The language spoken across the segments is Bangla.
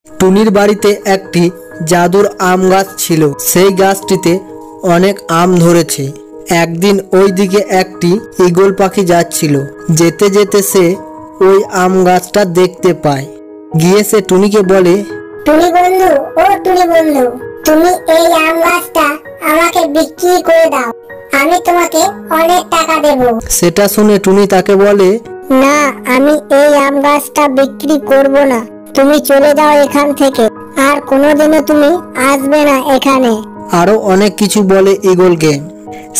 টুনির বাড়িতে একটি জাদুর আম গাছ ছিল। সেই গাছটিতে অনেক আম ধরেছে। একদিন ওই দিকে একটি ঈগল পাখি যাচ্ছিল। যেতে যেতে সে ওই আম গাছটা দেখতে পায়। গিয়ে সে টুনিকে বলে, টুনি বন্ধু, ও টুনি বন্ধু, তুমি এই আম গাছটা আমাকে বিক্রি করে দাও, আমি তোমাকে অনেক টাকা দেব। সেটা শুনে টুনি তাকে বলে, না, আমি এই আম গাছটা বিক্রি করব না, তুমি চলে যাও এখান থেকে, আর কোনোদিনও তুমি আসবে না এখানে। আরো অনেক কিছু বলে ঈগলকে।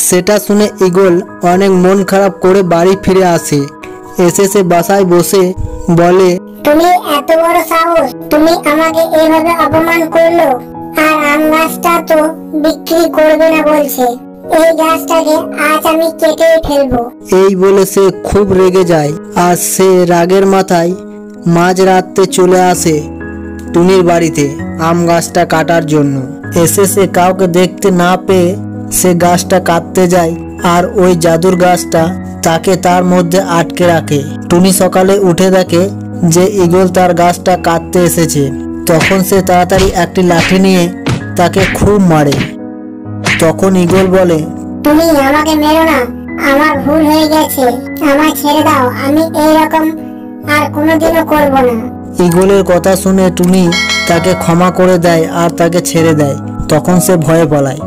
সেটা শুনে ঈগল অনেক মন খারাপ করে বাড়ি ফিরে আসে। এসে সে বাসায় বসে বলে, তুমি এত বড় সাহস, তুমি আমাকে এইভাবে অপমান করলো, আর আম গাছটা তো বিক্রি করবে না বলছে। এই গাছটাকে আজ আমি কেটেই ফেলবো। এই বলে সে খুব রেগে যায়। আর সে রাগের মাথায় মাঝরাতে চলে আসে টুনির বাড়িতে আম গাছটা কাটার জন্য। এসে সে কাউকে দেখতে না পেয়ে সে গাছটা কাটতে যায়, আর ওই জাদুর গাছটা তাকে তার মধ্যে আটকে রাখে। টুনি সকালে উঠে দেখে যে ঈগল তার গাছটা কাটতে এসেছে। তখন সে তাড়াতাড়ি একটি লাঠি নিয়ে তাকে খুব মারে। তখন ঈগল বলে, তুমি আমাকে মেরো না, আমার ভুল হয়ে গেছে, আমায় ছেড়ে দাও, আমি এইরকম আর কোনোদিনও করব না। ঈগলের কথা শুনে টুনি তাকে ক্ষমা করে দেয় আর তাকে ছেড়ে দেয়। তখন সে ভয়ে পালায়।